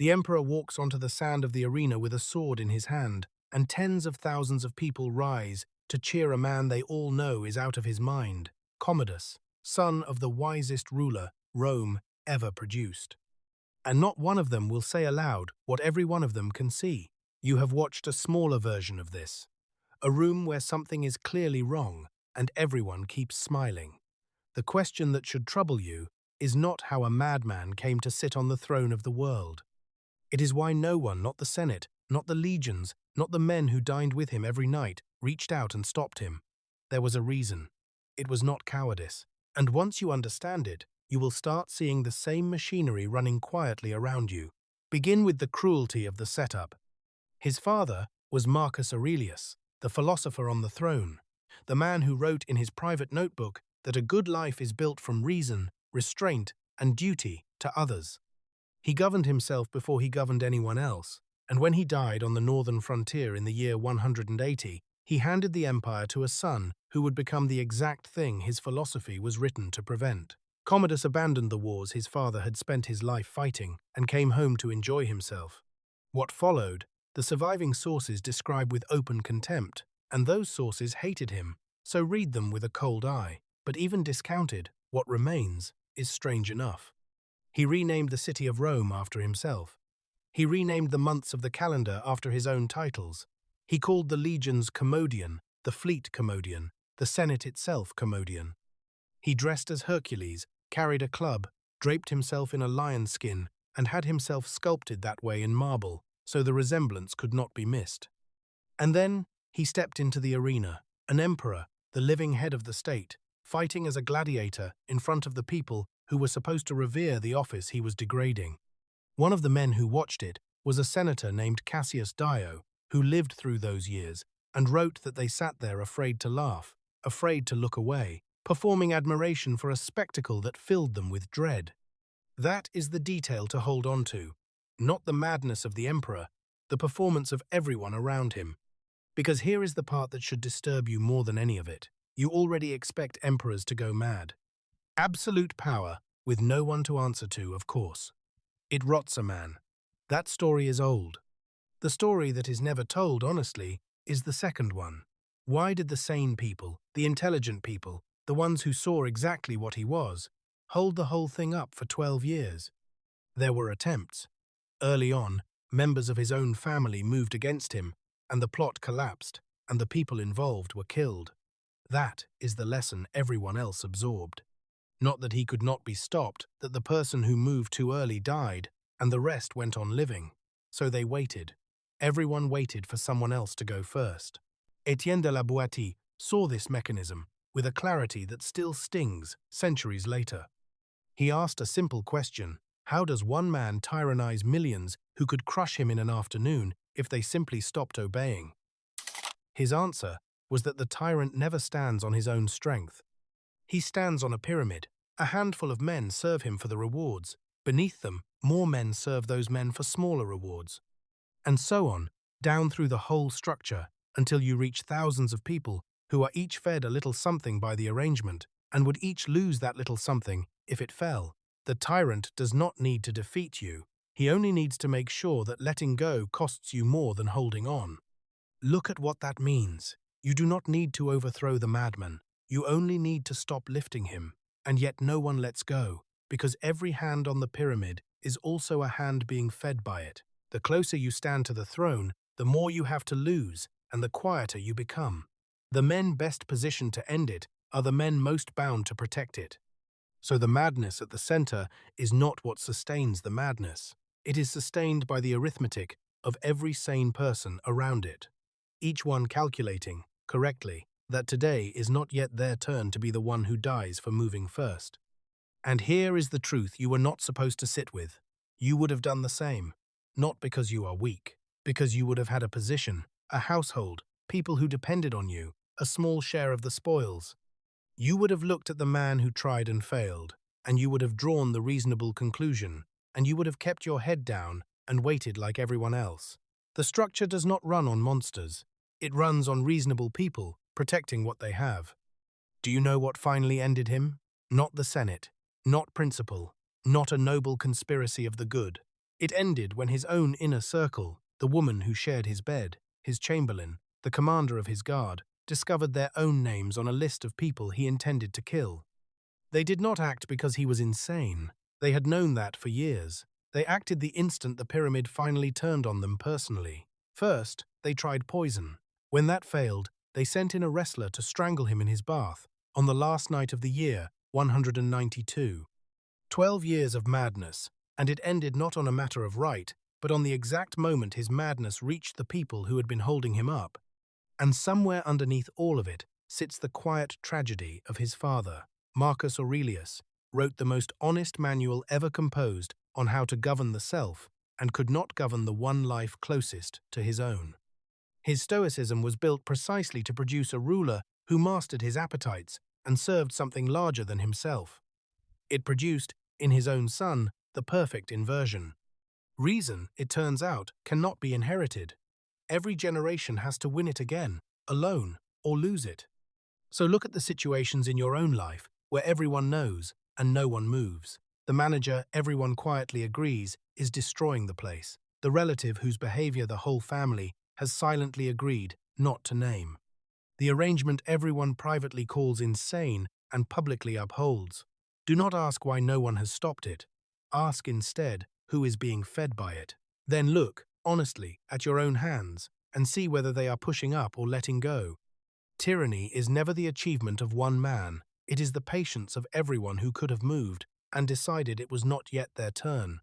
The emperor walks onto the sand of the arena with a sword in his hand, and tens of thousands of people rise to cheer a man they all know is out of his mind, Commodus, son of the wisest ruler Rome ever produced. And not one of them will say aloud what every one of them can see. You have watched a smaller version of this, a room where something is clearly wrong and everyone keeps smiling. The question that should trouble you is not how a madman came to sit on the throne of the world. It is why no one, not the Senate, not the legions, not the men who dined with him every night, reached out and stopped him. There was a reason. It was not cowardice. And once you understand it, you will start seeing the same machinery running quietly around you. Begin with the cruelty of the setup. His father was Marcus Aurelius, the philosopher on the throne, the man who wrote in his private notebook that a good life is built from reason, restraint, and duty to others. He governed himself before he governed anyone else, and when he died on the northern frontier in the year 180, he handed the empire to a son who would become the exact thing his philosophy was written to prevent. Commodus abandoned the wars his father had spent his life fighting and came home to enjoy himself. What followed, the surviving sources describe with open contempt, and those sources hated him, so read them with a cold eye. But even discounted, what remains is strange enough. He renamed the city of Rome after himself. He renamed the months of the calendar after his own titles. He called the legions Commodian, the fleet Commodian, the Senate itself Commodian. He dressed as Hercules, carried a club, draped himself in a lion skin, and had himself sculpted that way in marble, so the resemblance could not be missed. And then he stepped into the arena, an emperor, the living head of the state, fighting as a gladiator in front of the people who were supposed to revere the office he was degrading. One of the men who watched it was a senator named Cassius Dio, who lived through those years and wrote that they sat there afraid to laugh, afraid to look away, performing admiration for a spectacle that filled them with dread. That is the detail to hold on to, not the madness of the emperor, the performance of everyone around him. Because here is the part that should disturb you more than any of it. You already expect emperors to go mad. Absolute power, with no one to answer to, of course. It rots a man. That story is old. The story that is never told, honestly, is the second one. Why did the sane people, the intelligent people, the ones who saw exactly what he was, hold the whole thing up for 12 years? There were attempts. Early on, members of his own family moved against him, and the plot collapsed, and the people involved were killed. That is the lesson everyone else absorbed. Not that he could not be stopped, that the person who moved too early died, and the rest went on living. So they waited. Everyone waited for someone else to go first. Etienne de la Boétie saw this mechanism with a clarity that still stings centuries later. He asked a simple question: how does one man tyrannize millions who could crush him in an afternoon if they simply stopped obeying? His answer was that the tyrant never stands on his own strength. He stands on a pyramid. A handful of men serve him for the rewards. Beneath them, more men serve those men for smaller rewards. And so on, down through the whole structure, until you reach thousands of people who are each fed a little something by the arrangement, and would each lose that little something if it fell. The tyrant does not need to defeat you. He only needs to make sure that letting go costs you more than holding on. Look at what that means. You do not need to overthrow the madman. You only need to stop lifting him. And yet no one lets go, because every hand on the pyramid is also a hand being fed by it. The closer you stand to the throne, the more you have to lose, and the quieter you become. The men best positioned to end it are the men most bound to protect it. So the madness at the center is not what sustains the madness. It is sustained by the arithmetic of every sane person around it, each one calculating, correctly, that today is not yet their turn to be the one who dies for moving first. And here is the truth you were not supposed to sit with. You would have done the same, not because you are weak, because you would have had a position, a household, people who depended on you, a small share of the spoils. You would have looked at the man who tried and failed, and you would have drawn the reasonable conclusion, and you would have kept your head down and waited like everyone else. The structure does not run on monsters. It runs on reasonable people protecting what they have. Do you know what finally ended him? Not the Senate, not principle, not a noble conspiracy of the good. It ended when his own inner circle, the woman who shared his bed, his chamberlain, the commander of his guard, discovered their own names on a list of people he intended to kill. They did not act because he was insane. They had known that for years. They acted the instant the pyramid finally turned on them personally. First, they tried poison. When that failed, they sent in a wrestler to strangle him in his bath, on the last night of the year, 192. 12 years of madness, and it ended not on a matter of right, but on the exact moment his madness reached the people who had been holding him up. And somewhere underneath all of it sits the quiet tragedy of his father. Marcus Aurelius wrote the most honest manual ever composed on how to govern the self, and could not govern the one life closest to his own. His stoicism was built precisely to produce a ruler who mastered his appetites and served something larger than himself. It produced, in his own son, the perfect inversion. Reason, it turns out, cannot be inherited. Every generation has to win it again, alone, or lose it. So look at the situations in your own life where everyone knows and no one moves. The manager, everyone quietly agrees, is destroying the place. The relative whose behavior the whole family has silently agreed not to name. The arrangement everyone privately calls insane and publicly upholds. Do not ask why no one has stopped it. Ask instead who is being fed by it. Then look, honestly, at your own hands and see whether they are pushing up or letting go. Tyranny is never the achievement of one man. It is the patience of everyone who could have moved and decided it was not yet their turn.